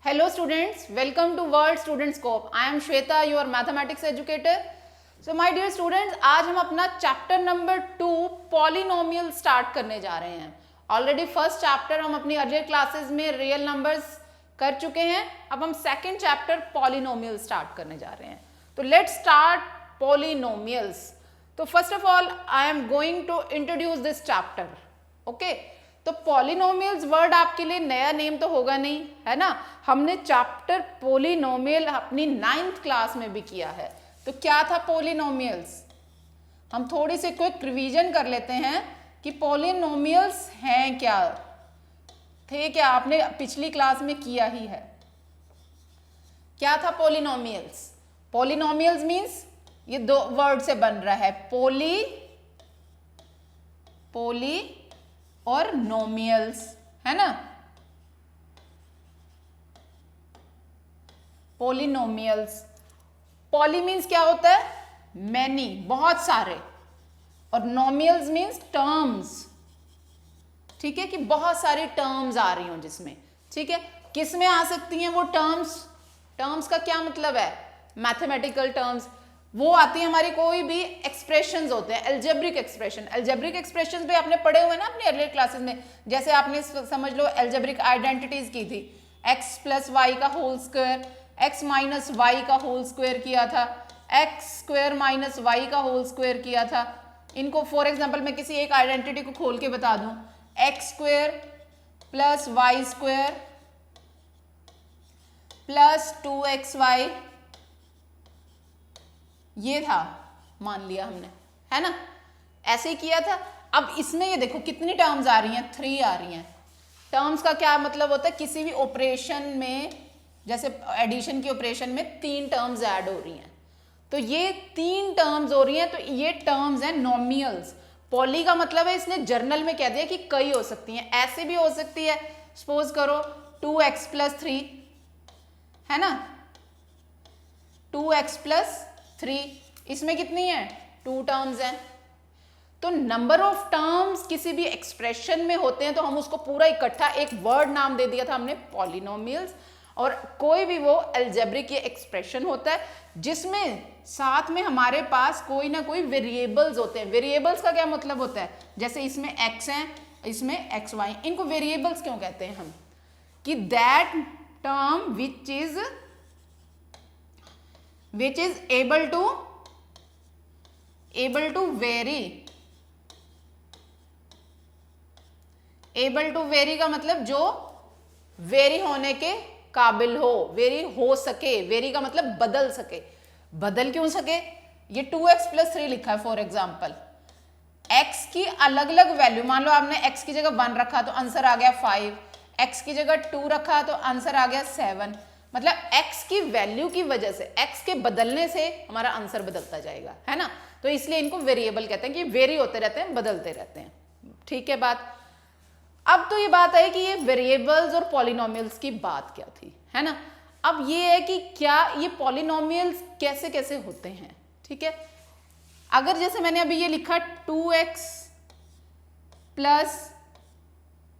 Hello students, welcome to World Student Scope. I am Shweta, your mathematics educator. So my dear students, आज हम अपना chapter number 2 polynomial start करने जा रहे हैं. ऑलरेडी फर्स्ट चैप्टर हम अपनी अर्लियर क्लासेस में रियल नंबर्स कर चुके हैं. अब हम सेकंड चैप्टर पॉलिनोमियल स्टार्ट करने जा रहे हैं. तो लेट्स स्टार्ट पॉलिनोमियल्स. तो first of all I am going to introduce this chapter. Okay, तो पॉलिनोमियल्स वर्ड आपके लिए नया नेम तो होगा नहीं, है ना. हमने चैप्टर पॉलिनोमियल अपनी 9th क्लास में भी किया है. तो क्या था पॉलिनोमियल्स, हम थोड़ी सी क्विक रिवीजन कर लेते हैं कि पॉलिनोमियल्स हैं क्या, थे क्या, आपने पिछली क्लास में किया ही है. क्या था पॉलिनोमियल्स. पॉलिनोमियल्स मीन्स ये दो वर्ड से बन रहा है, पोली और नोमियल्स, है ना. पॉलिनोमियल्स. पॉली मीन्स क्या होता है, मैनी, बहुत सारे, और नोमियल्स मीन्स टर्म्स. ठीक है, कि बहुत सारी टर्म्स आ रही हो जिसमें. ठीक है, किस में आ सकती हैं वो टर्म्स. टर्म्स का क्या मतलब है, मैथमेटिकल टर्म्स. वो आती है हमारी कोई भी एक्सप्रेशंस होते हैं, एल्जेब्रिक एक्सप्रेशन. एल्जेब्रिक एक्सप्रेशंस भी आपने पढ़े हुए ना अपने अर्लियर क्लासेस में. जैसे आपने समझ लो एल्जेब्रिक आइडेंटिटीज की थी, x प्लस वाई का whole square, x minus y का होल स्क्वायर किया था, x स्क्वायर माइनस वाई का होल स्क्वायर किया था. इनको फॉर एग्जाम्पल मैं किसी एक आइडेंटिटी को खोल के बता दूं, x square plus y square plus 2xy, ये था, मान लिया हमने, है ना. ऐसे ही किया था. अब इसमें ये देखो कितनी टर्म्स आ रही हैं, 3 आ रही हैं. टर्म्स का क्या मतलब होता है, किसी भी ऑपरेशन में, जैसे एडिशन की ऑपरेशन में 3 टर्म्स ऐड हो रही हैं. तो ये 3 टर्म्स हो रही हैं, तो ये टर्म्स हैं नोमियल्स. पॉली का मतलब है, इसने जर्नल में कह दिया कि कई हो सकती हैं. ऐसे भी हो सकती है, सपोज करो 2x प्लस 3, है ना, 2x प्लस 3, इसमें कितनी है, 2 टर्म्स हैं. तो नंबर ऑफ टर्म्स किसी भी एक्सप्रेशन में होते हैं तो हम उसको पूरा इकट्ठा एक वर्ड नाम दे दिया था हमने, पॉलिनोमियल्स. और कोई भी वो एल्जेब्रिक ये एक्सप्रेशन होता है जिसमें साथ में हमारे पास कोई ना कोई वेरिएबल्स होते हैं. वेरिएबल्स का क्या मतलब होता है, जैसे इसमें x है, इसमें xy, इनको वेरिएबल्स क्यों कहते हैं हम, कि that term which is able to vary का मतलब जो वेरी होने के काबिल हो, वेरी हो सके. वेरी का मतलब बदल सके. बदल क्यों सके, ये 2x प्लस 3 लिखा है फॉर एग्जाम्पल, x की अलग अलग वैल्यू, मान लो आपने x की जगह 1 रखा तो आंसर आ गया 5, x की जगह 2 रखा तो आंसर आ गया 7. मतलब x की वैल्यू की वजह से, x के बदलने से हमारा आंसर बदलता जाएगा, है ना. तो इसलिए इनको वेरिएबल कहते हैं कि वेरी होते रहते हैं, बदलते रहते हैं. ठीक है बात. अब तो ये बात है कि ये वेरिएबल्स और पॉलिनोमियल्स की बात क्या थी, है ना. अब ये है कि क्या ये पॉलिनोमियल्स कैसे कैसे होते हैं. ठीक है, अगर जैसे मैंने अभी ये लिखा 2x प्लस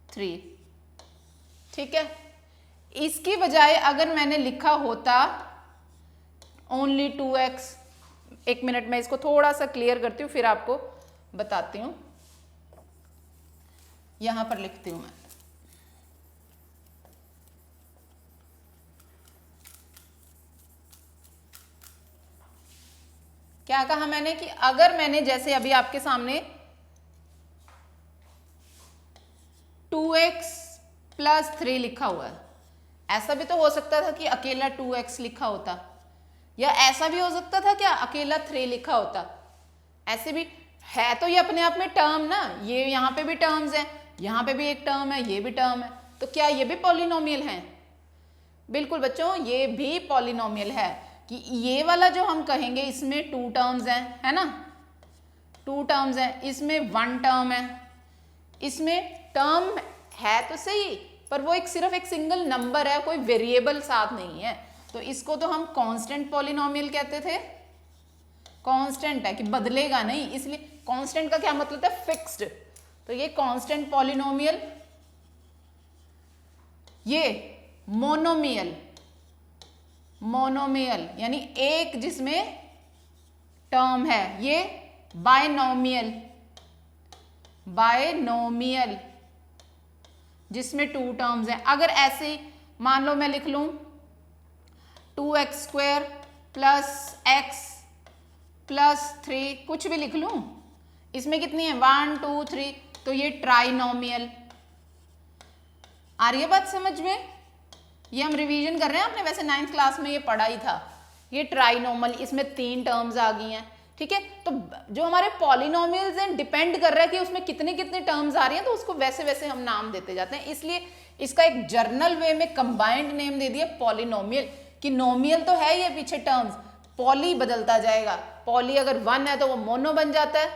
3, ठीक है, इसकी बजाय अगर मैंने लिखा होता ओनली 2x, एक मिनट में इसको थोड़ा सा क्लियर करती हूँ फिर आपको बताती हूँ. यहां पर लिखती हूं मैं, क्या कहा मैंने, कि अगर मैंने जैसे अभी आपके सामने 2x प्लस 3 लिखा हुआ है, ऐसा भी तो हो सकता था कि अकेला 2x लिखा होता, या ऐसा भी हो सकता था क्या अकेला 3 लिखा होता. ऐसे भी है, तो ये अपने आप में टर्म ना, ये यहाँ पे भी टर्म्स हैं, यहाँ पे भी एक टर्म है, ये भी टर्म है, तो क्या ये भी पॉलिनोमियल हैं. बिल्कुल बच्चों, ये भी पॉलिनोमियल है. कि ये वाला जो हम कहेंगे इसमें 2 टर्म्स हैं, है ना, 2 टर्म्स हैं, इसमें 1 टर्म है, इसमें टर्म है तो सही, पर वो सिर्फ एक सिंगल नंबर है, कोई वेरिएबल साथ नहीं है. तो इसको तो हम कांस्टेंट पॉलिनोमियल कहते थे. कांस्टेंट है कि बदलेगा नहीं, इसलिए कांस्टेंट का क्या मतलब है, फिक्स्ड. तो ये कांस्टेंट पॉलिनोमियल, ये मोनोमियल, मोनोमियल यानी एक जिसमें टर्म है, ये बायनोमियल, बायनोमियल जिसमें 2 टर्म्स हैं। अगर ऐसे मान लो मैं लिख लूं 2x² प्लस x प्लस 3, कुछ भी लिख लूं, इसमें कितनी है 1 2 3, तो ये ट्राइनोमियल। आ रही है बात समझ में? ये हम रिवीजन कर रहे हैं, आपने वैसे 9th क्लास में ये पढ़ा ही था। ये ट्राइनोमियल, इसमें 3 टर्म्स आ गई हैं, ठीक है। तो जो हमारे पॉलिनोमियल्स हैं डिपेंड कर रहा है कि उसमें कितने कितने टर्म्स आ रही हैं, तो उसको वैसे वैसे हम नाम देते जाते हैं। इसलिए इसका एक जर्नल वे में कंबाइंड नेम दे दिया पॉलिनोमियल, कि नोमियल तो है ये पीछे टर्म्स, पॉली बदलता जाएगा। पॉली अगर 1 है तो वो मोनो बन जाता है,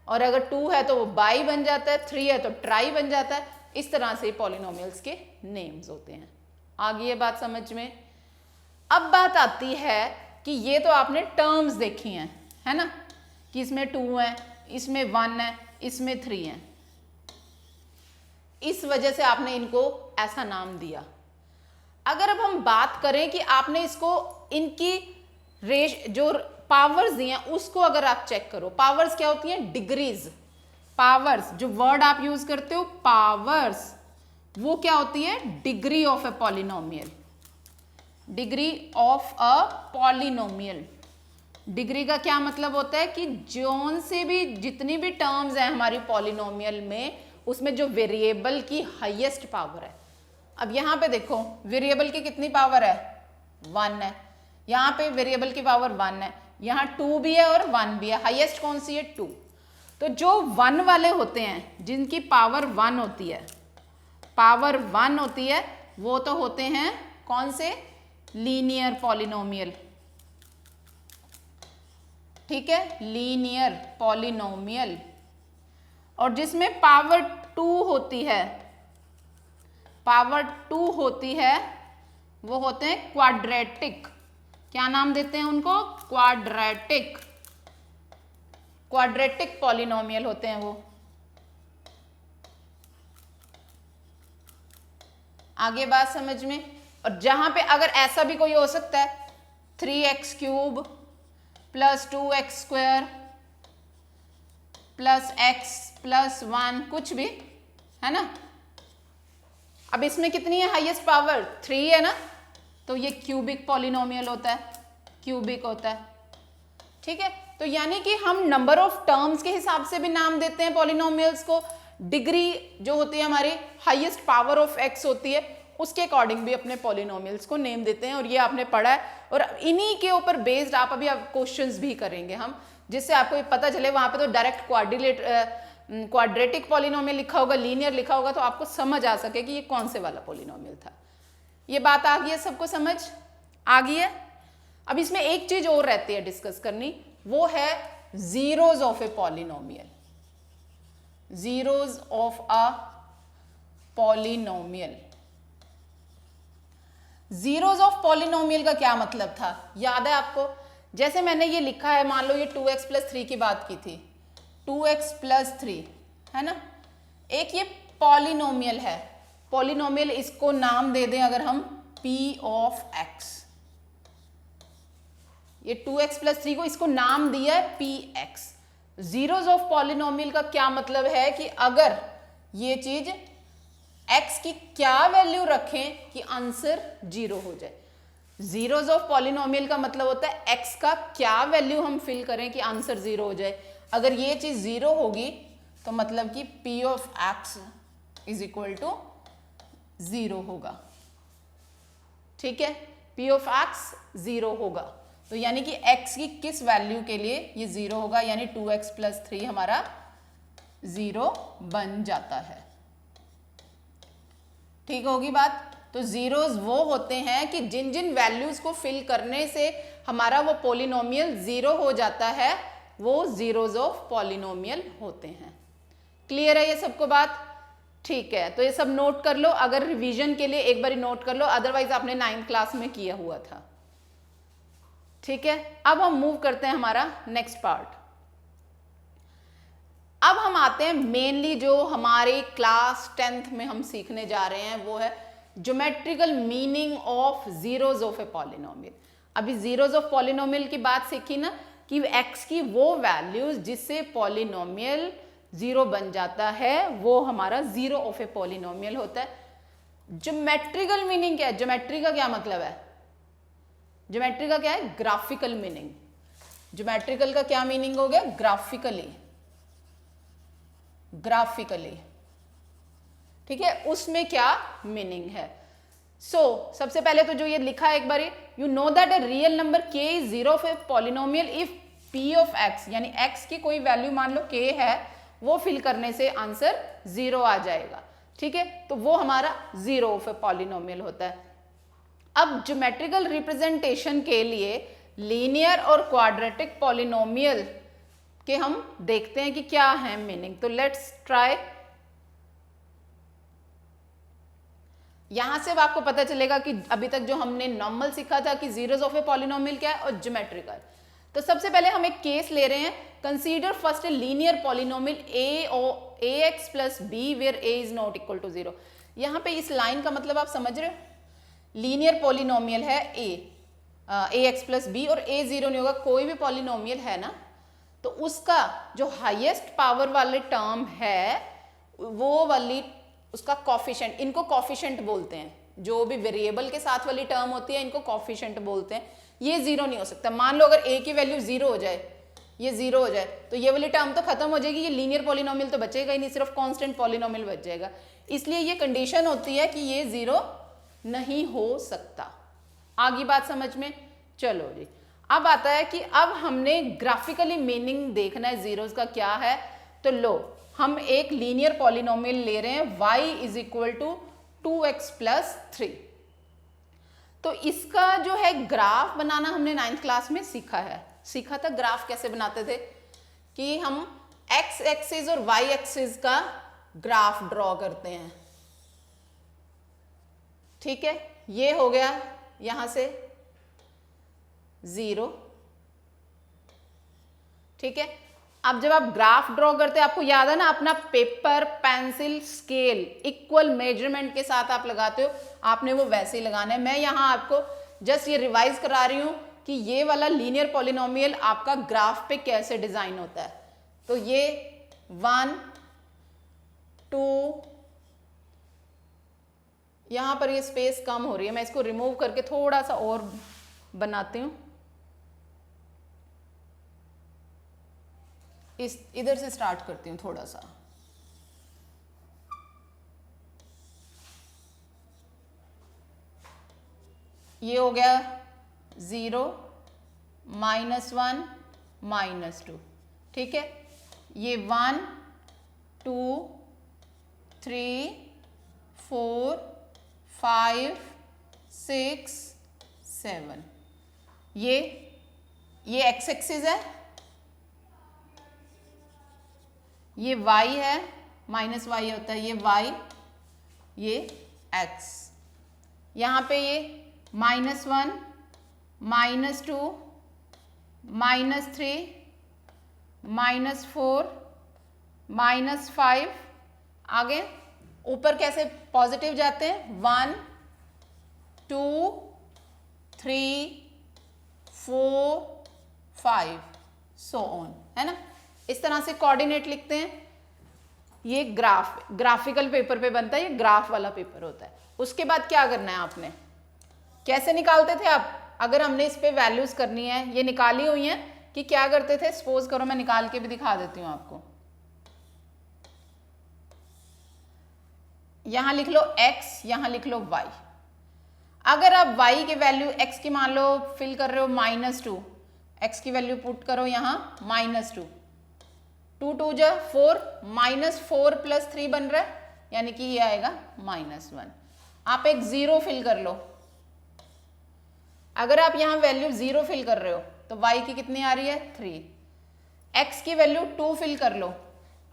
और अगर 2 है तो वो बाई बन जाता है, 3 है तो ट्राई बन जाता है। इस तरह से पॉलिनोमियल्स के नेम्स होते हैं। आ गई ये बात समझ में? अब बात आती है कि ये तो आपने टर्म्स देखी हैं, है ना, कि इसमें 2 है, इसमें 1 है, इसमें 3 है, इस वजह से आपने इनको ऐसा नाम दिया। अगर अब हम बात करें कि आपने इसको इनकी जो पावर्स दी हैं उसको अगर आप चेक करो, पावर्स क्या होती हैं? डिग्रीज। पावर्स, जो वर्ड आप यूज करते हो पावर्स, वो क्या होती है? Degree of a polynomial, degree of a polynomial. Degree का क्या मतलब होता है कि जोन से भी जितनी भी टर्म्स हैं हमारी पॉलिनोमियल में, उसमें जो वेरिएबल की हाईएस्ट पावर है। अब यहाँ पे देखो वेरिएबल की कितनी पावर है? 1 है। यहाँ पे वेरिएबल की पावर 1 है, यहाँ 2 भी है और 1 भी है। हाईएस्ट कौन सी है? 2। तो जो 1 वाले होते हैं, जिनकी पावर 1 होती है, पावर 1 होती है, वो तो होते हैं कौन से? लीनियर पॉलिनोमियल, ठीक है, लीनियर पॉलिनोमियल। और जिसमें पावर 2 होती है, पावर 2 होती है, वो होते हैं क्वाड्रेटिक। क्या नाम देते हैं उनको? क्वाड्रेटिक। क्वाड्रेटिक पॉलिनोमियल होते हैं वो। आगे बात समझ में? और जहां पे अगर ऐसा भी कोई हो सकता है 3x³ plus 2x² plus x plus 1, कुछ भी, है ना। अब इसमें कितनी है हाईएस्ट पावर? 3 है ना, तो ये क्यूबिक पॉलिनोमियल होता है, क्यूबिक होता है, ठीक है। तो यानी कि हम नंबर ऑफ टर्म्स के हिसाब से भी नाम देते हैं पॉलिनोमियल्स को। डिग्री जो होती है हमारी, हाईएस्ट पावर ऑफ x होती है, उसके अकॉर्डिंग भी अपने पॉलिनोमियल्स को नेम देते हैं। और ये आपने पढ़ा है, और इन्हीं के ऊपर बेस्ड आप अभी क्वेश्चंस भी करेंगे हम, जिससे आपको ये पता चले। वहां पे तो डायरेक्ट क्वाड्रेटिक पॉलिनोमियल लिखा होगा, लीनियर लिखा होगा, तो आपको समझ आ सके कि ये कौन से वाला पॉलिनोमियल था। ये बात आ गई है, सबको समझ आ गई है? अब इसमें एक चीज और रहती है डिस्कस करनी, वो है zeros of a polynomial. Zeros of a polynomial. Zeros of polynomial का क्या मतलब था? याद है आपको? जैसे मैंने ये लिखा है, मान लो ये 2x प्लस 3 की बात की थी, 2x प्लस 3, है ना। एक ये पॉलिनोमियल है, पॉलिनोमियल, इसको नाम दे दें अगर हम p ऑफ x। ये 2x प्लस 3 को इसको नाम दिया है px। जीरोज ऑफ पॉलिनोमियल का क्या मतलब है कि अगर ये चीज x की क्या वैल्यू रखें कि आंसर 0 हो जाए। जीरोज ऑफ पॉलिनोमियल का मतलब होता है x का क्या वैल्यू हम फिल करें कि आंसर 0 हो जाए। अगर ये चीज 0 होगी तो मतलब कि p of x is equal to 0 होगा, ठीक है। p ऑफ x 0 होगा, तो यानी कि x की किस वैल्यू के लिए ये 0 होगा, यानी 2x प्लस 3 हमारा 0 बन जाता है, ठीक होगी बात। तो जीरोज वो होते हैं कि जिन जिन वैल्यूज को फिल करने से हमारा वो पॉलिनोमियल 0 हो जाता है, वो जीरोज ऑफ पॉलिनोमियल होते हैं। क्लियर है ये सबको बात? ठीक है, तो ये सब नोट कर लो, अगर रिवीजन के लिए एक बार नोट कर लो, अदरवाइज आपने 9th क्लास में किया हुआ था, ठीक है। अब हम मूव करते हैं हमारा नेक्स्ट पार्ट। अब हम आते हैं मेनली जो हमारे क्लास 10th में हम सीखने जा रहे हैं, वो है geometrical meaning of zeros of a polynomial. अभी जीरोज ऑफ पॉलिनोमियल की बात सीखी ना, कि x की वो वैल्यूज जिससे पॉलिनोमियल जीरो बन जाता है, वो हमारा जीरो ऑफ ए पॉलिनोमियल होता है। ज्योमेट्रिकल मीनिंग क्या है? ज्योमेट्री का क्या मतलब है? ज्योमेट्री का क्या है? Graphical meaning. ज्योमेट्रिकल का क्या मीनिंग हो गया? ग्राफिकली, ग्राफिकली, ठीक है, उसमें क्या मीनिंग है। सबसे पहले तो जो ये लिखा है एक बार, you know that a real number k is zero of a polynomial if p of x, यानी x की कोई वैल्यू मान लो k है, वो फिल करने से आंसर जीरो आ जाएगा, ठीक है, तो वो हमारा जीरो ऑफ ए पॉलिनोमियल होता है। अब ज्योमेट्रिकल रिप्रेजेंटेशन के लिए लीनियर और क्वाड्रेटिक पॉलिनोमियल के हम देखते हैं कि क्या है मीनिंग। तो लेट्स ट्राई। यहां से अब आपको पता चलेगा कि अभी तक जो हमने नॉर्मल सीखा था कि जीरोस ऑफ ए पॉलिनोमियल क्या है और ज्योमेट्रिकल। तो सबसे पहले हम एक केस ले रहे हैं। Consider first a linear polynomial ax plus b where a is not equal to zero. यहां पे इस लाइन का मतलब आप समझ रहे हो? लीनियर पॉलिनोमियल है ax प्लस बी और a जीरो नहीं होगा, कोई भी पॉलिनोमियल है ना, तो उसका जो हाईएस्ट पावर वाले टर्म है वो वाली उसका कॉफिशिएंट, इनको कॉफिशिएंट बोलते हैं, जो भी वेरिएबल के साथ वाली टर्म होती है इनको कॉफिशिएंट बोलते हैं। ये जीरो नहीं हो सकता। मान लो अगर a की वैल्यू जीरो हो जाए, ये जीरो हो जाए, तो ये वाली टर्म तो खत्म हो जाएगी, ये लीनियर पॉलिनोमियल तो बचेगा ही नहीं, सिर्फ कांस्टेंट पॉलिनोमियल बच जाएगा। इसलिए ये कंडीशन होती है कि ये जीरो नहीं हो सकता। आगे बात समझ में? चलो जी, अब आता है कि अब हमने ग्राफिकली मीनिंग देखना है जीरोस का क्या है। तो लो, हम एक लीनियर पॉलिनोमियल ले रहे हैं y is equal to 2x plus 3। तो इसका जो है ग्राफ बनाना हमने 9th क्लास में सीखा था। ग्राफ कैसे बनाते थे कि हम x एक्सिस और y एक्सिस का ग्राफ ड्रॉ करते हैं, ठीक है। ये हो गया यहां से जीरो, ठीक है। अब जब आप ग्राफ ड्रॉ करते हैं, आपको याद है ना, अपना paper, pencil, scale equal measurement के साथ आप लगाते हो, आपने वो वैसे ही लगाना है। मैं यहाँ आपको जस्ट ये रिवाइज करा रही हूँ कि ये वाला लीनियर पॉलिनोमियल आपका ग्राफ पे कैसे डिजाइन होता है। तो ये 1 2, यहाँ पर ये स्पेस कम हो रही है, मैं इसको रिमूव करके थोड़ा सा और बनाती हूँ। इधर से स्टार्ट करती हूँ थोड़ा सा। ये हो गया 0 -1 -2, ठीक है। ये 1 2 3 4 5 6 7, ये x एक्सिस है, ये y है, माइनस y होता है, ये y, ये x। यहाँ पे ये -1 -2 -3 -4 -5, आगे ऊपर कैसे पॉजिटिव जाते हैं, 1 2 3 4 5 सो ऑन, है ना। इस तरह से कोऑर्डिनेट लिखते हैं। ये ग्राफिकल पेपर पे बनता है, ये ग्राफ वाला पेपर होता है। उसके बाद क्या करना है आपने, कैसे निकालते थे आप, अगर हमने इस पे वैल्यूज करनी है, ये निकाली हुई हैं कि क्या करते थे, सपोज करो मैं निकाल के भी दिखा देती हूँ आपको। यहां लिख लो x, यहां लिख लो y। अगर आप y के वैल्यू x की मान लो फिल कर रहे हो -2, x की वैल्यू पुट करो यहां -2, 2 2 जा 4, -4 + 3 बन रहा है, यानी कि ये आएगा -1। आप एक 0 फिल कर लो। अगर आप यहां वैल्यू 0 फिल कर रहे हो तो y की कितनी आ रही है, 3। x की वैल्यू 2 फिल कर लो,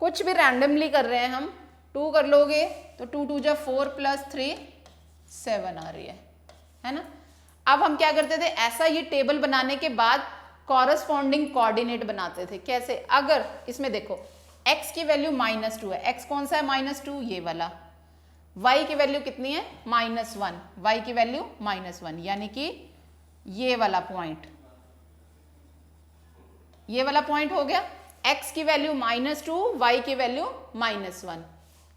कुछ भी रैंडमली कर रहे हैं हम, 2 कर लोगे तो 2 2 जा 4 + 3 7 आ रही है ना। अब हम क्या करते थे, ऐसा ये टेबल बनाने के बाद कॉरस्पॉन्डिंग कोऑर्डिनेट बनाते थे। कैसे, अगर इसमें देखो x की वैल्यू -2 है, x कौन सा है, -2, ये वाला, y की वैल्यू कितनी है -1, y की वैल्यू -1, यानी कि ये वाला पॉइंट हो गया। x की वैल्यू -2, y की वैल्यू -1।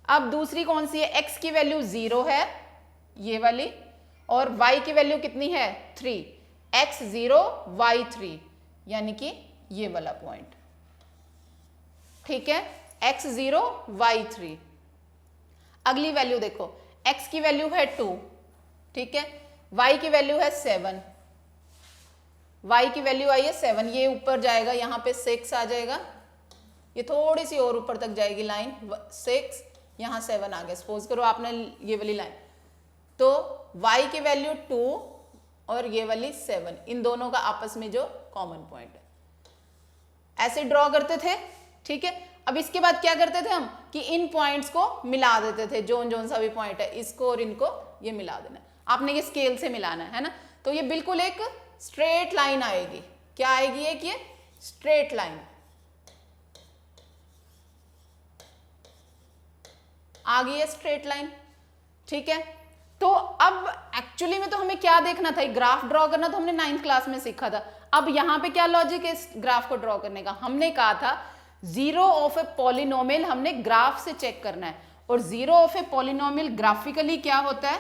अब दूसरी कौन सी है, x की वैल्यू 0 है ये वाली, और y की वैल्यू कितनी है 3, x 0 y 3, यानी कि ये वाला पॉइंट। ठीक है, x 0 y 3। अगली वैल्यू देखो, x की वैल्यू है 2, ठीक है, y की वैल्यू है 7, y की वैल्यू आई है 7, ये ऊपर जाएगा, यहाँ पे 6 आ जाएगा, ये थोड़ी सी और ऊपर तक जाएगी लाइन, 6 यहाँ 7 आ गया। सपोज करो आपने ये वाली लाइन, तो y की वैल्यू 2 और ये वाली 7, इन दोनों का आपस में जो कॉमन पॉइंट है, ऐसे ड्रॉ करते थे। ठीक है, अब इसके बाद क्या करते थे हम कि इन पॉइंट्स को मिला देते थे, जोन सा भी पॉइंट है इसको और इनको ये मिला देना, आपने ये स्केल से मिलाना है ना, तो ये बिल्कुल एक स्ट्रेट लाइन आएगी। क्या आएगी, एक ये स्ट्रेट लाइन आ गई है, स्ट्रेट लाइन। ठीक है, तो अब एक्चुअली में तो हमें क्या देखना था, ग्राफ ड्रॉ करना तो हमने 9th क्लास में सीखा था। अब यहां पे क्या लॉजिक है इस ग्राफ को ड्रॉ करने का, हमने कहा था जीरो ऑफ ए पॉलिनोमियल हमने ग्राफ से चेक करना है, और zero of a polynomial graphically क्या होता है,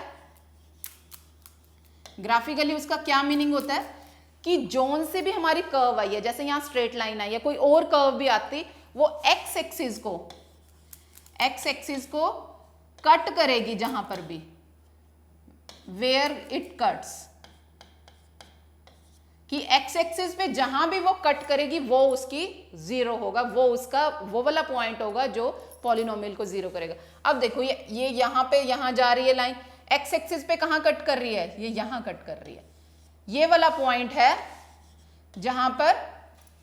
ग्राफिकली उसका क्या मीनिंग होता है कि जोन से भी हमारी कर्व आई है, जैसे यहां स्ट्रेट लाइन आई है, कोई और कर्व भी आती, वो एक्स एक्सिस को कट करेगी जहां पर भी, वेयर इट कट्स, कि एक्स एक्सिस पे जहां भी वो कट करेगी वो उसकी 0 होगा, वो उसका वो वाला पॉइंट होगा जो पॉलिनोमियल को 0 करेगा। अब देखो ये यहां पे यहां जा रही है लाइन, एक्स एक्सिस पे कहां कट कर रही है, ये यहां कट कर रही है, ये वाला पॉइंट है जहां पर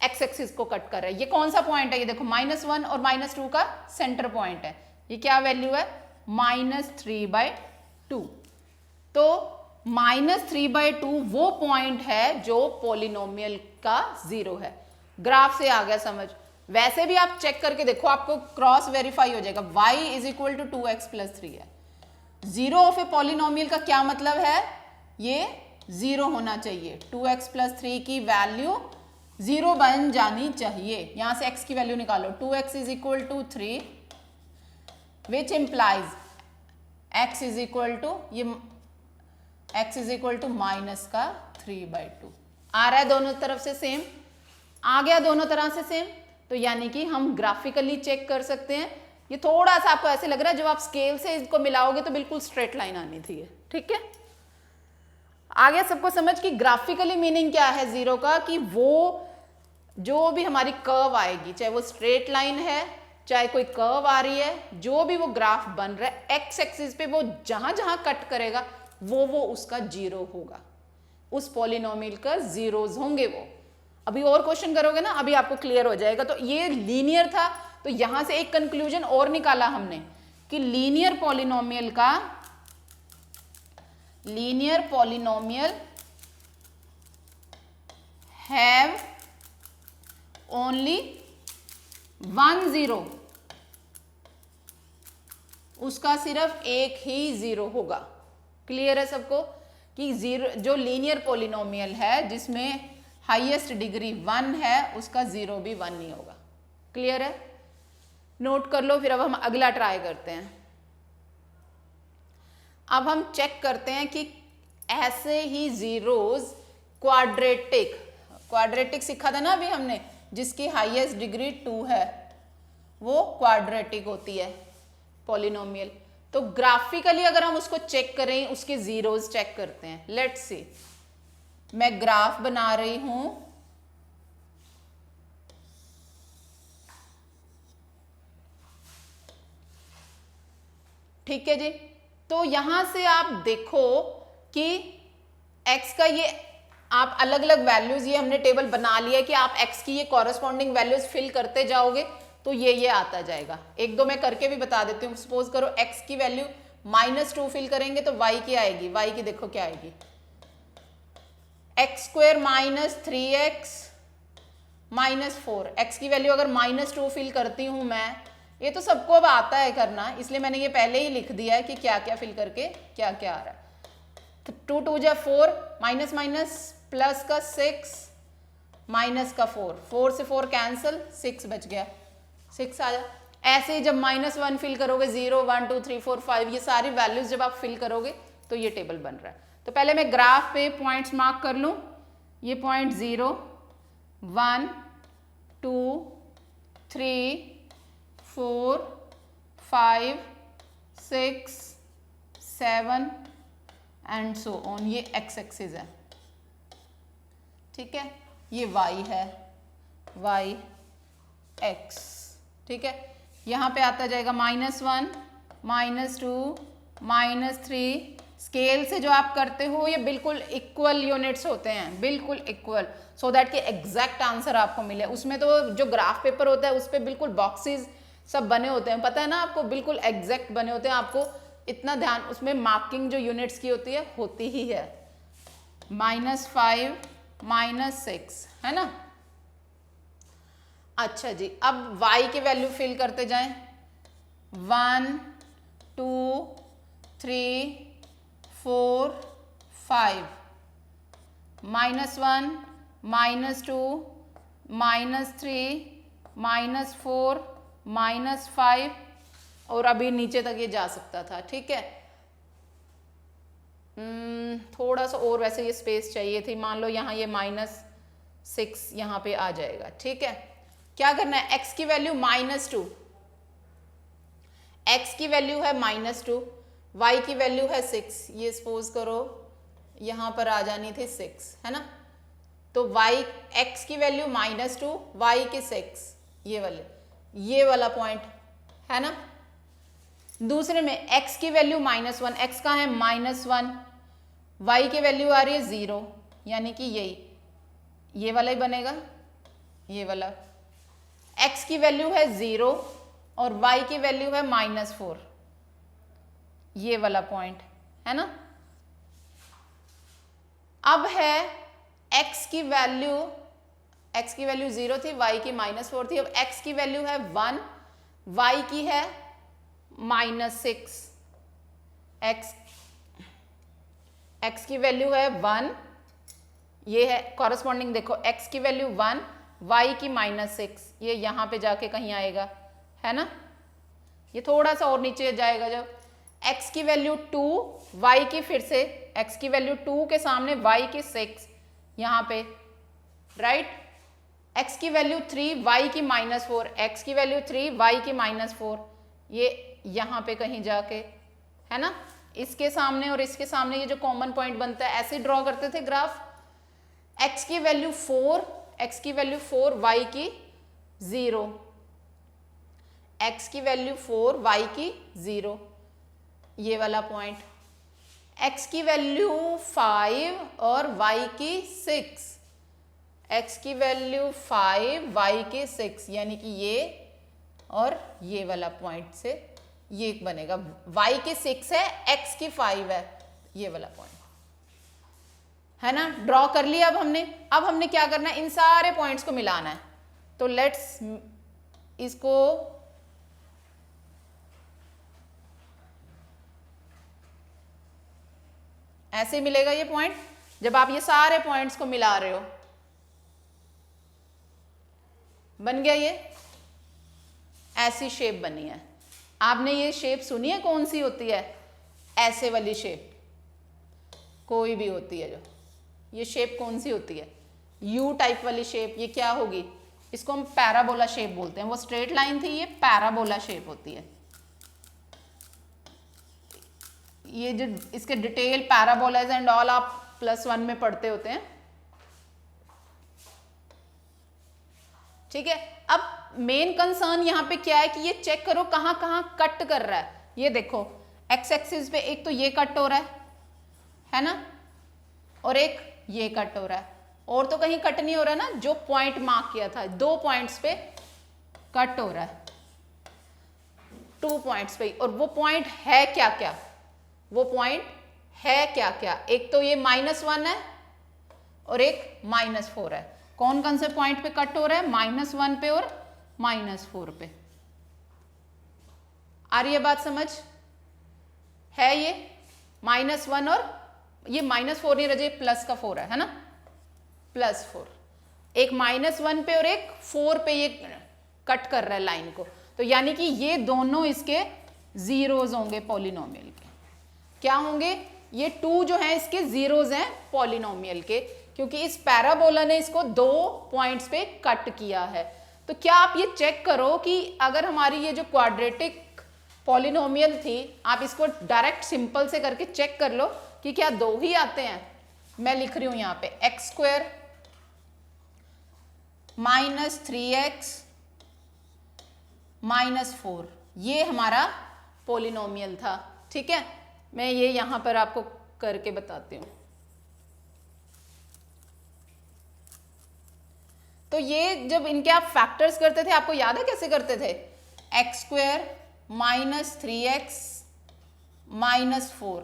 एक्स एक्सिस को कट कर रहा है। ये कौन सा पॉइंट है, ये देखो -1 और -2 का सेंटर पॉइंट है, ये क्या वैल्यू है -3/2। तो -3/2 वो पॉइंट है जो पॉलिनोमियल का 0 है। ग्राफ से आ गया समझ, वैसे भी आप चेक करके देखो, आपको क्रॉस वेरीफाई हो जाएगा, y = 2x + 3 है। 0 ऑफ ए पॉलिनोमियल का क्या मतलब है, ये 0 होना चाहिए, 2x + 3 की वैल्यू 0 बन जानी चाहिए। यहां से x की वैल्यू निकालो, 2x = 3 विच इंप्लाइज x = -3/2 आ रहा है, दोनों तरफ से सेम आ गया, दोनों तरह से सेम, तो यानी कि हम ग्राफिकली चेक कर सकते हैं। ये थोड़ा सा आपको ऐसे लग रहा है, जब आप स्केल से इसको मिलाओगे तो बिल्कुल स्ट्रेट लाइन आनी थी ये। ठीक है, आ गया सबको समझ कि ग्राफिकली मीनिंग क्या है 0 का, कि वो जो भी हमारी कर्व आएगी, चाहे वो स्ट्रेट लाइन है चाहे कोई कर्व आ रही है, जो भी वो ग्राफ बन रहा है एक्स एक्सिस पे, वो जहां जहां कट करेगा वो उसका 0 होगा, उस पॉलिनोमियल का जीरोज होंगे वो। अभी और क्वेश्चन करोगे ना, अभी आपको क्लियर हो जाएगा। तो ये लीनियर था, तो यहां से एक कंक्लूजन और निकाला हमने कि लीनियर पॉलिनोमियल हैव ओनली 1 0, उसका सिर्फ एक ही 0 होगा। क्लियर है सबको कि 0 जो लीनियर पॉलिनोमियल है जिसमें हाईएस्ट डिग्री 1 है, उसका 0 भी 1 नहीं होगा। क्लियर है, नोट कर लो। फिर अब हम अगला ट्राई करते हैं। अब हम चेक करते हैं कि ऐसे ही जीरोज क्वाड्रेटिक सीखा था ना अभी हमने, जिसकी हाईएस्ट डिग्री 2 है वो क्वाड्रेटिक होती है पॉलिनोमियल। तो ग्राफिकली अगर हम उसको चेक करें, उसके जीरोज चेक करते हैं। लेट्स सी, मैं ग्राफ बना रही हूं, ठीक है जी। तो यहां से आप देखो कि x का ये आप अलग अलग वैल्यूज, ये हमने टेबल बना लिया है कि आप x की ये कॉरेस्पॉन्डिंग वैल्यूज फिल करते जाओगे तो ये आता जाएगा। एक दो मैं करके भी बता देती हूँ। सपोज करो x की वैल्यू -2 फिल करेंगे तो y की आएगी, y की देखो क्या आएगी, x² - 3x - 4। x की वैल्यू अगर -2 फिल करती हूं मैं ये तो सबको अब आता है करना, इसलिए मैंने ये पहले ही लिख दिया है कि क्या क्या फिल करके क्या क्या आ रहा है। 2 2 जा 4, माइनस माइनस प्लस का 6 माइनस का 4, 4 से 4 कैंसिल, 6 बच गया, 6 आ जा। ऐसे ही जब -1 फिल करोगे 0 1 2 3 4 5 ये सारी वैल्यूज जब आप फिल करोगे तो ये टेबल बन रहा है। तो पहले मैं ग्राफ पे पॉइंट्स मार्क कर लूं, ये पॉइंट 0 1 2 3 4 5 6 7 एंड सो ऑन, ये एक्स एक्सिस है, ठीक है, ये वाई है, वाई एक्स, ठीक है। यहाँ पे आता जाएगा -1 -2 -3, स्केल से जो आप करते हो ये बिल्कुल इक्वल यूनिट्स होते हैं, बिल्कुल इक्वल, सो दैट कि एग्जैक्ट आंसर आपको मिले। उसमें तो जो ग्राफ पेपर होता है उस पर बिल्कुल बॉक्सेस सब बने होते हैं, पता है ना आपको, बिल्कुल एग्जैक्ट बने होते हैं, आपको इतना ध्यान, उसमें मार्किंग जो यूनिट्स की होती ही है। -5 -6 है ना। अच्छा जी, अब y की वैल्यू फिल करते जाएं, 1 2 3 4 5, -1 -2 -3 -4 -5, और अभी नीचे तक ये जा सकता था, ठीक है। थोड़ा सा और वैसे ये स्पेस चाहिए थी, मान लो यहाँ ये -6 यहाँ पे आ जाएगा, ठीक है। क्या करना है, x की वैल्यू -2, x की वैल्यू है -2, y की वैल्यू है 6, ये सपोज करो यहाँ पर आ जानी थी 6, है ना। तो x की वैल्यू -2, y की 6, ये वाला पॉइंट है ना। दूसरे में x की वैल्यू -1, x का है -1, y की वैल्यू आ रही है 0, यानी कि ये वाला ही बनेगा, ये वाला। x की वैल्यू है 0 और y की वैल्यू है -4, ये वाला पॉइंट है ना। अब है x की वैल्यू 0 थी, y की -4 थी, अब x की वैल्यू है 1, y की है -6, x की वैल्यू है 1, ये है कॉरस्पॉन्डिंग, देखो x की वैल्यू 1, y की -6, ये यहाँ पे जाके कहीं आएगा, है ना। ये थोड़ा सा और नीचे जाएगा, जब x की वैल्यू 2, y की फिर से x की वैल्यू 2 के सामने y की 6 यहाँ पे, राइट। x की वैल्यू 3, y की -4, x की वैल्यू 3, y की -4, ये यहाँ पे कहीं जाके, है ना। इसके सामने और इसके सामने ये जो कॉमन पॉइंट बनता है, ऐसे ड्रॉ करते थे ग्राफ। x की वैल्यू 4, y की 0, x की वैल्यू 4, y की 0, ये वाला पॉइंट। x की वैल्यू 5 और y की 6, x की वैल्यू 5, y की 6, यानी कि ये और ये वाला पॉइंट से ये बनेगा, y की 6 है, x की 5 है, ये वाला पॉइंट है ना। ड्रॉ कर लिया अब हमने क्या करना है, इन सारे पॉइंट्स को मिलाना है। तो लेट्स इसको ऐसे मिलेगा ये पॉइंट, जब आप ये सारे पॉइंट्स को मिला रहे हो, बन गया ये ऐसी शेप बनी है। आपने ये शेप सुनी है, कौन सी होती है, ऐसे वाली शेप, कोई भी होती है, जो ये शेप कौन सी होती है, यू टाइप वाली शेप, ये क्या होगी, इसको हम पैराबोला शेप बोलते हैं। वो स्ट्रेट लाइन थी, ये पैराबोला शेप होती है। ये जो इसके डिटेल पैराबोलाज एंड ऑल आप +1 में पढ़ते होते हैं, ठीक है। अब मेन कंसर्न यहाँ पे क्या है कि ये चेक करो कहाँ कहाँ कट कर रहा है। ये देखो एक्स एक्सिस पे एक तो ये कट हो रहा है ना, और एक ये कट हो रहा है, और तो कहीं कट नहीं हो रहा ना। जो पॉइंट मार्क किया था 2 पॉइंट्स पे कट हो रहा है, 2 पॉइंट्स पे, और वो पॉइंट है क्या क्या, वो पॉइंट है क्या क्या, एक तो ये -1 है और एक -4 है। कौन कौन से पॉइंट पे कट हो रहा है, -1 पे और -4 पे, आ रही है बात समझ? है ये -1 और ये -4 नहीं रजे, प्लस का 4 है ना, +4, एक -1 पे और एक 4 पे ये कट कर रहा है लाइन को, तो यानी कि ये दोनों इसके जीरोज होंगे पॉलिनोमियल के। क्या होंगे? ये 2 जो है इसके जीरोज हैं पॉलिनोमियल के, क्योंकि इस पैराबोला ने इसको 2 पॉइंट्स पे कट किया है। तो क्या आप ये चेक करो कि अगर हमारी ये जो क्वाड्रेटिक पॉलिनोमियल थी, आप इसको डायरेक्ट सिंपल से करके चेक कर लो कि क्या 2 ही आते हैं। मैं लिख रही हूं यहां पे x² -3x -4, ये हमारा पॉलिनोमियल था। ठीक है, मैं ये यहां पर आपको करके बताती हूं। तो ये जब इनके आप फैक्टर्स करते थे, आपको याद है कैसे करते थे? x² -3x -4,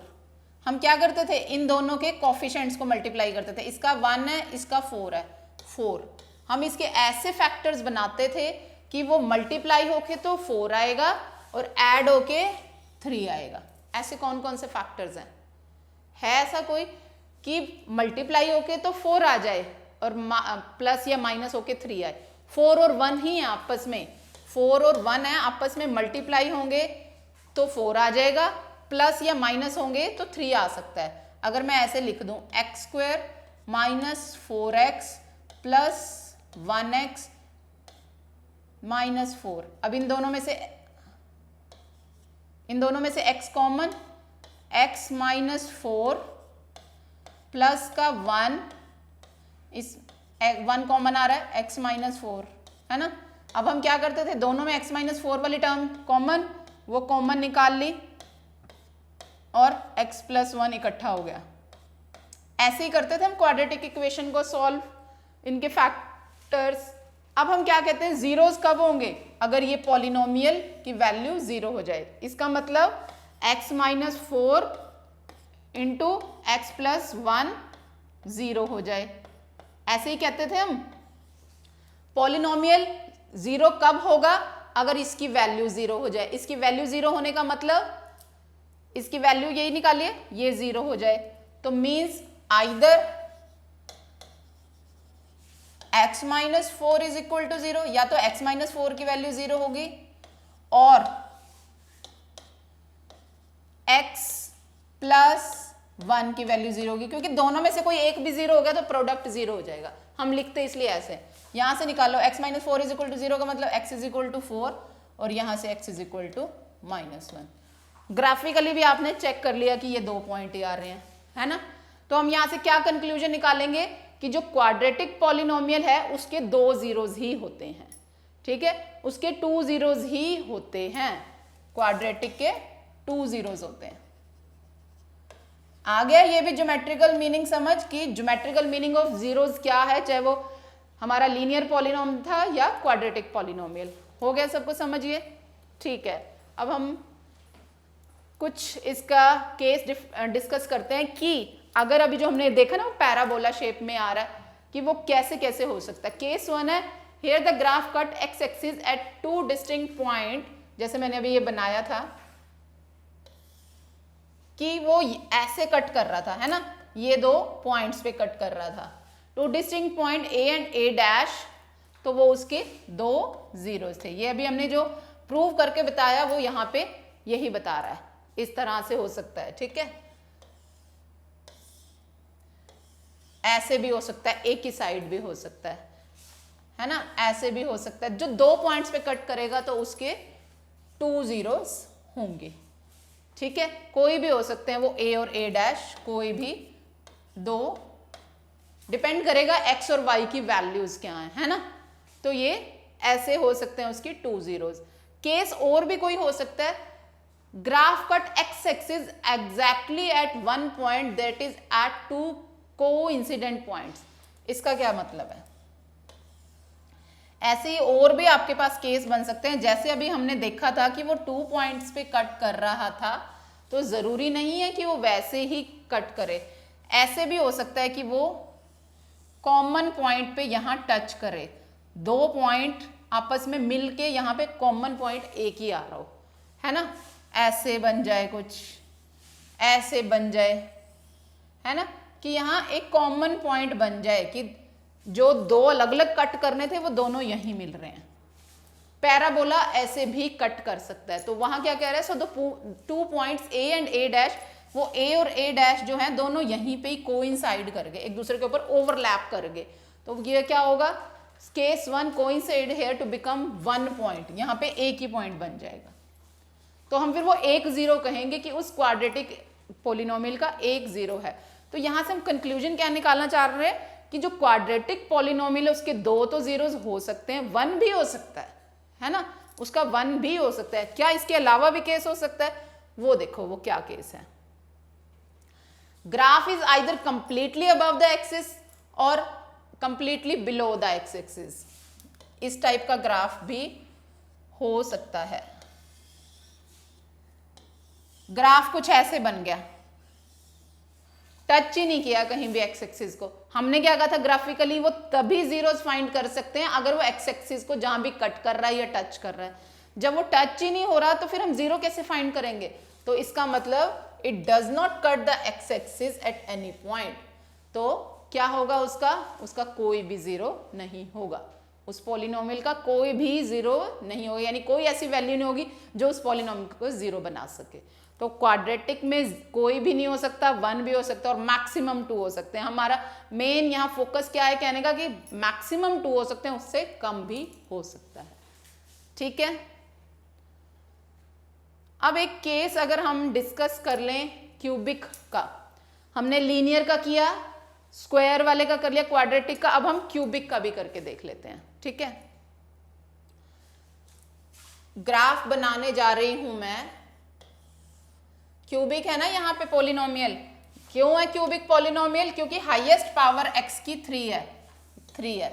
हम क्या करते थे? इन दोनों के कोफिशिएंट्स को मल्टीप्लाई करते थे। इसका 1 है, इसका 4 है, 4। हम इसके ऐसे फैक्टर्स बनाते थे कि वो मल्टीप्लाई होके तो 4 आएगा और ऐड होके 3 आएगा। ऐसे कौन कौन से फैक्टर्स हैं? है ऐसा कोई कि मल्टीप्लाई होके तो 4 आ जाए और प्लस या माइनस होके 3 आए? 4 और 1 ही है आपस में, 4 और 1 है आपस में, मल्टीप्लाई होंगे तो 4 आ जाएगा, प्लस या माइनस होंगे तो 3 आ सकता है। अगर मैं ऐसे लिख दूं x² -4x + 1x -4, अब इन दोनों में से x कॉमन, x -4 प्लस का 1, इस 1 कॉमन आ रहा है, x -4 है ना। अब हम क्या करते थे? दोनों में x -4 वाली टर्म कॉमन, वो कॉमन निकाल ली और x + 1 इकट्ठा हो गया। ऐसे ही करते थे हम क्वाड्रेटिक इक्वेशन को सॉल्व, इनके फैक्टर्स। अब हम क्या कहते हैं? जीरोस कब होंगे? अगर ये पॉलिनोमियल की वैल्यू 0 हो जाए। इसका मतलब x -4 इंटू x + 1 0 हो जाए। ऐसे ही कहते थे हम। पॉलिनोमियल 0 कब होगा? अगर इसकी वैल्यू 0 हो जाए। इसकी वैल्यू 0 होने का मतलब इसकी वैल्यू यही निकालिए, ये 0 हो जाए। तो मीन्स आइदर x -4 = 0, या तो x -4 की वैल्यू 0 होगी और x + 1 की वैल्यू 0 होगी, क्योंकि दोनों में से कोई एक भी 0 हो गया तो प्रोडक्ट 0 हो जाएगा। हम लिखते इसलिए ऐसे, यहां से निकालो x -4 = 0 का मतलब x = 4 और यहां से x = -1। ग्राफिकली भी आपने चेक कर लिया कि ये 2 पॉइंट ही आ रहे हैं, है ना। तो हम यहां से क्या कंक्लूजन निकालेंगे कि जो क्वाड्रेटिक पॉलिनोमियल है उसके 2 जीरोज ही होते हैं। ठीक है, उसके 2 जीरोज ही होते हैं, क्वाड्रेटिक के 2 जीरोज होते हैं। आ गया ये भी ज्योमेट्रिकल मीनिंग समझ कि ज्योमेट्रिकल मीनिंग ऑफ जीरोज क्या है, चाहे वो हमारा लीनियर पॉलिनोमियल था या क्वाड्रेटिक पॉलिनोमियल। हो गया सबको समझिए? ठीक है, अब हम कुछ इसका केस डिस्कस करते हैं कि अगर अभी जो हमने देखा ना वो पैराबोला शेप में आ रहा है कि वो कैसे कैसे हो सकता है। केस 1 है, here the graph cut x axis at 2 distinct point, जैसे मैंने अभी ये बनाया था कि वो ऐसे कट कर रहा था, है ना, ये 2 पॉइंट्स पे कट कर रहा था, 2 distinct point a and a', तो वो उसके 2 जीरोस थे। ये अभी हमने जो प्रूव करके बताया वो यहाँ पे यही बता रहा है, इस तरह से हो सकता है। ठीक है, ऐसे भी हो सकता है, एक ही साइड भी हो सकता है ना, ऐसे भी हो सकता है। जो 2 पॉइंट्स पे कट करेगा तो उसके 2 जीरोस होंगे। ठीक है, कोई भी हो सकते हैं वो a और a', कोई भी 2, डिपेंड करेगा x और y की वैल्यूज क्या है ना। तो ये ऐसे हो सकते हैं उसकी 2 जीरोस। केस और भी कोई हो सकता है, graph cut x axis exactly at 1 point that is at 2 coincident points. इसका क्या मतलब है? ऐसे ही और भी आपके पास केस बन सकते हैं। जैसे अभी हमने देखा था कि वो 2 पॉइंट्स पे कट कर रहा था, तो जरूरी नहीं है कि वो वैसे ही कट करे। ऐसे भी हो सकता है कि वो कॉमन पॉइंट पे यहां टच करे, 2 पॉइंट आपस में मिलके यहाँ पे कॉमन पॉइंट एक ही आ रहा हो, है ना, ऐसे बन जाए कुछ, ऐसे बन जाए, है ना, कि यहाँ एक कॉमन पॉइंट बन जाए कि जो दो अलग अलग कट करने थे वो दोनों यहीं मिल रहे हैं। पैराबोला ऐसे भी कट कर सकता है, तो वहां क्या कह रहा है, so the 2 points A and A dash, वो ए और ए डैश जो है दोनों यहीं पे ही कोइंसाइड कर गए, एक दूसरे के ऊपर ओवरलैप कर गए, तो ये क्या होगा, case 1 coincide here to become 1 point, यहाँ पे एक ही पॉइंट बन जाएगा, तो हम फिर वो 1 0 कहेंगे कि उस क्वाड्रेटिक पोलिनोमियल का 1 0 है। तो यहाँ से हम कंक्लूजन क्या निकालना चाह रहे हैं कि जो क्वाड्रेटिक पोलिनोमियल है उसके 2 तो जीरोस हो सकते हैं, 1 भी हो सकता है ना, उसका 1 भी हो सकता है। क्या इसके अलावा भी केस हो सकता है, वो देखो वो क्या केस है। Graph is either completely above the axis और completely below the x axis, इस टाइप का ग्राफ भी हो सकता है। ग्राफ कुछ ऐसे बन गया, टच ही नहीं किया कहीं भी एक्स एक्सिस को। हमने क्या कहा था, ग्राफिकली वो तभी जीरोस फाइंड कर सकते हैं अगर वो एक्स एक्सिस को जहां भी कट कर रहा है या टच कर रहा है। जब वो टच ही नहीं हो रहा तो फिर हम जीरो कैसे फाइंड करेंगे, तो इसका मतलब it does not cut the x axis at any point, तो क्या होगा उसका कोई भी जीरो नहीं होगा, उस पॉलिनोमियल का कोई भी जीरो नहीं होगा, यानी कोई ऐसी वैल्यू नहीं होगी जो उस पॉलिनोमियल को जीरो बना सके। तो क्वाड्रेटिक में कोई भी नहीं हो सकता, 1 भी हो सकता है और मैक्सिमम 2 हो सकते हैं। हमारा मेन यहाँ फोकस क्या है कहने का कि मैक्सिमम 2 हो सकते हैं, उससे कम भी हो सकता है। ठीक है, अब एक केस अगर हम डिस्कस कर लें क्यूबिक का, हमने लीनियर का किया, स्क्वायर वाले का कर लिया, क्वाड्रेटिक का, अब हम क्यूबिक का भी करके देख लेते हैं। ठीक है, ग्राफ बनाने जा रही हूं मैं, क्यूबिक है ना यहाँ पे पॉलिनोमियल। क्यों है क्यूबिक पॉलिनोमियल, क्योंकि हाईएस्ट पावर x की 3 है।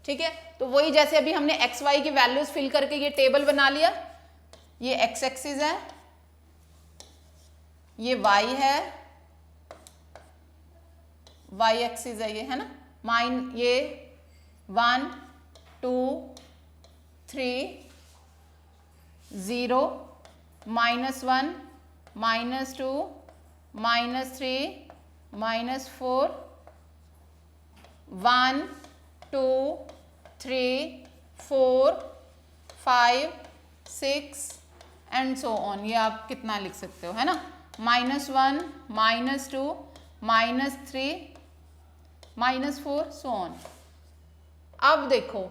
ठीक है, तो वही जैसे अभी हमने x y की वैल्यूज फिल करके ये टेबल बना लिया, ये x एक्सिस है, ये y है, y एक्सिस है, ये है ना, ये 1 2 3 0 -1 -2 -3 -4 1 2 3 4 5 6 एंड सो ऑन। ये आप कितना लिख सकते हो, है ना, -1 -2 -3 -4 सो ऑन। अब देखो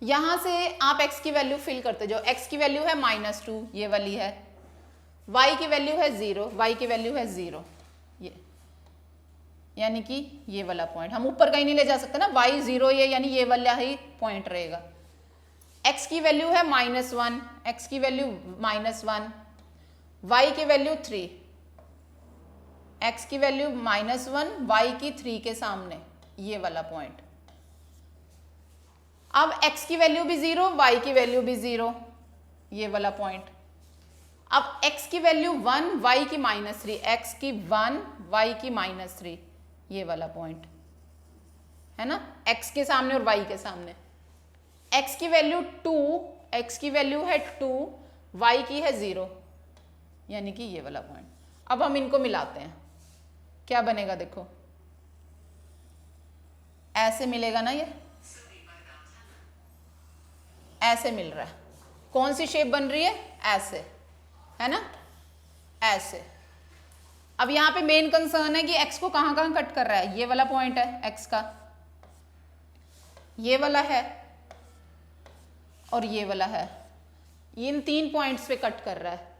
यहां से आप x की वैल्यू फिल करते जाओ, x की वैल्यू है -2, ये वाली है, y की वैल्यू है 0, y की वैल्यू है 0, ये यानी कि ये वाला पॉइंट हम ऊपर कहीं नहीं ले जा सकते ना, y 0 ये यानी ये वाला ही पॉइंट रहेगा। x की वैल्यू है -1, x की वैल्यू -1, y की वैल्यू 3, x की वैल्यू -1, y की 3 के सामने ये वाला पॉइंट। अब x की वैल्यू भी 0, y की वैल्यू भी 0, ये वाला पॉइंट। अब x की वैल्यू 1, y की -3, x की 1, y की -3, ये वाला पॉइंट है ना, x के सामने और y के सामने। x की वैल्यू 2, x की वैल्यू है 2, y की है 0, यानी कि ये वाला पॉइंट। अब हम इनको मिलाते हैं, क्या बनेगा देखो, ऐसे मिलेगा ना, ये ऐसे मिल रहा है। कौन सी शेप बन रही है, ऐसे, है ना, ऐसे। अब यहां पे मेन कंसर्न है कि x को कहां कहां कट कर रहा है, ये वाला पॉइंट है x का, ये वाला है और ये वाला है, इन 3 पॉइंट्स पे कट कर रहा है,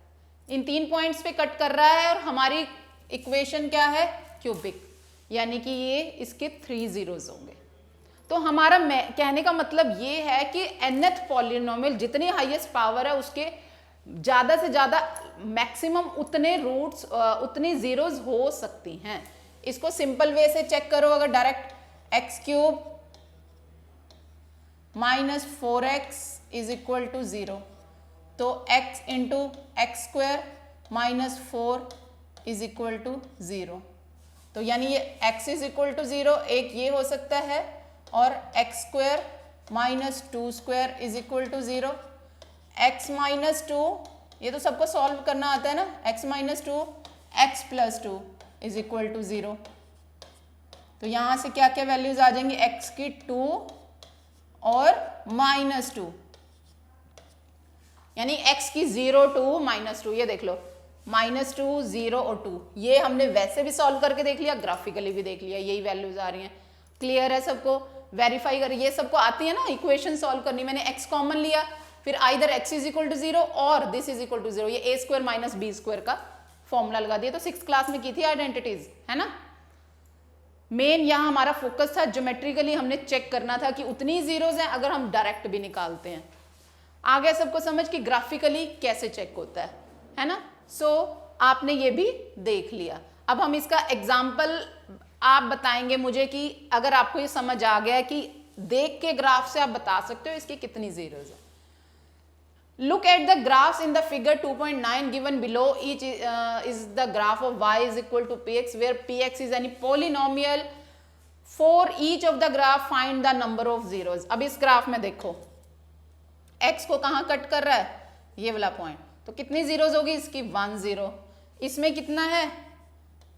इन 3 पॉइंट्स पे कट कर रहा है। और हमारी इक्वेशन क्या है, क्यूबिक, यानी कि ये इसके 3 जीरोस होंगे। तो हमारा कहने का मतलब ये है कि nth पॉलिनोमियल जितनी हाईएस्ट पावर है उसके ज्यादा से ज्यादा मैक्सिमम उतने रूट्स उतनी जीरोस हो सकती हैं। इसको सिंपल वे से चेक करो, अगर direct x³ -4x is equal to 0, तो x into x² -4 is equal to 0, तो यानी ये x इज इक्वल टू 0 एक ये हो सकता है, और x² -2² is equal to 0, x minus two, ये तो सबको सॉल्व करना आता है ना, x minus two x plus two is equal to 0। तो यहां से क्या क्या वैल्यूज आ जाएंगी, x की 2 और -2, यानी x की 0 2 -2, ये देख लो -2 0 और 2, ये हमने वैसे भी सॉल्व करके देख लिया, ग्राफिकली भी देख लिया, यही वैल्यूज आ रही हैं। क्लियर है सबको? वेरीफाई कर, ये सबको आती है ना इक्वेशन सॉल्व करनी। मैंने x कॉमन लिया, फिर either x is equal to 0 और दिस इज इक्वल टू 0, ये a square minus b square का फॉर्मूला लगा दिया। तो 6th क्लास में की थी आइडेंटिटीज, है ना। मेन यहाँ हमारा फोकस था, ज्योमेट्रिकली हमने चेक करना था कि उतनी जीरोज हैं अगर हम डायरेक्ट भी निकालते हैं। आ गया सबको समझ कि ग्राफिकली कैसे चेक होता है ना। सो आपने ये भी देख लिया। अब हम इसका एग्जाम्पल आप बताएंगे मुझे कि अगर आपको ये समझ आ गया कि देख के ग्राफ से आप बता सकते हो इसकी कितनी जीरोज है। Look at the graphs in the figure 2.9 given below. Each is the graph of y is equal to px, where px is any polynomial. For each of the graph, find the number of zeros. अब इस graph में देखो x को कहाँ cut कर रहा है, ये वाला पॉइंट, तो कितनी जीरोज होगी इसकी 1 0। इसमें कितना है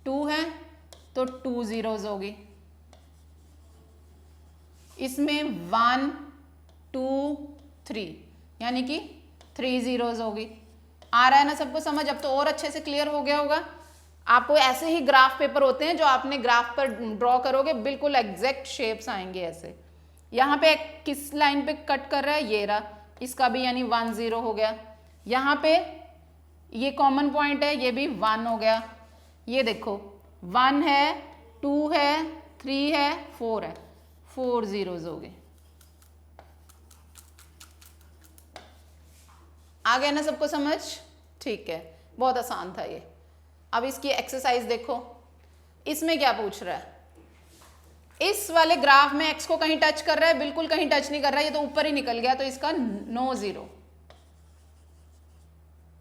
2 है, तो 2 जीरोज होगी। इसमें 1 2 3 यानी कि 3 जीरोज होगी। आ रहा है ना सबको समझ? अब तो और अच्छे से क्लियर हो गया होगा। आपको ऐसे ही ग्राफ पेपर होते हैं जो आपने ग्राफ पर ड्रॉ करोगे बिल्कुल एग्जैक्ट शेप्स आएंगे ऐसे। यहाँ पे किस लाइन पे कट कर रहा है, ये रहा, इसका भी यानी 1 0 हो गया। यहाँ पे ये कॉमन पॉइंट है, ये भी 1 हो गया। ये देखो 1 है 2 है 3 है 4 है, 4 जीरोज हो गए। आ गया ना सबको समझ? ठीक है, बहुत आसान था ये। अब इसकी एक्सरसाइज देखो, इसमें क्या पूछ रहा है, इस वाले ग्राफ में x को कहीं टच कर रहा है, बिल्कुल कहीं टच नहीं कर रहा है, ये तो ऊपर ही निकल गया, तो इसका नो जीरो,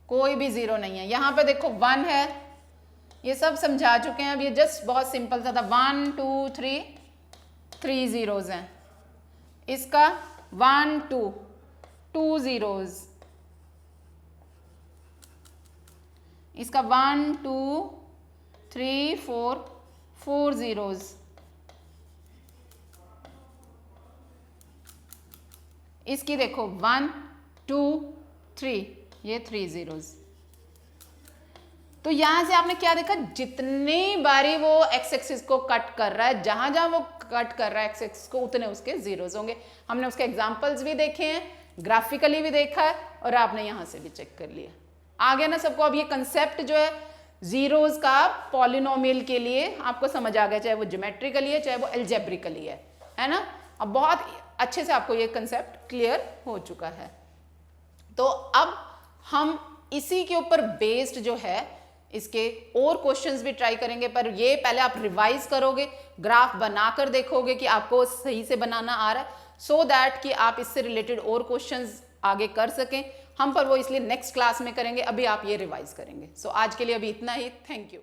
कोई भी जीरो नहीं है। यहां पे देखो 1 है, ये सब समझा चुके हैं, अब ये जस्ट बहुत सिंपल सा था। 1 2 3 3 जीरोज हैं, इसका 1 2 2 जीरोज, इसका 1 2 3 4 4 जीरोज, इसकी देखो 1 2 3 ये 3 जीरोज। तो यहां से आपने क्या देखा, जितनी बारी वो एक्स एक्सिस को कट कर रहा है, जहां जहां वो कट कर रहा है एक्स एक्सिस को, उतने उसके जीरोज होंगे। हमने उसके एग्जांपल्स भी देखे हैं, ग्राफिकली भी देखा है, और आपने यहां से भी चेक कर लिया। आ गया ना सबको? अब ये कंसेप्ट जो है जीरोज का पॉलिनोमियल के लिए आपको समझ आ गया, चाहे वो ज्योमेट्रिकली है चाहे वो एल्जेब्रिकली है ना। अब बहुत अच्छे से आपको ये कंसेप्ट क्लियर हो चुका है। तो अब हम इसी के ऊपर बेस्ड जो है इसके और क्वेश्चंस भी ट्राई करेंगे, पर ये पहले आप रिवाइज करोगे, ग्राफ बनाकर देखोगे कि आपको सही से बनाना आ रहा है, सो दैट कि आप इससे रिलेटेड और क्वेश्चंस आगे कर सकें। हम पर वो इसलिए नेक्स्ट क्लास में करेंगे, अभी आप ये रिवाइज करेंगे। सो आज के लिए अभी इतना ही। Thank you.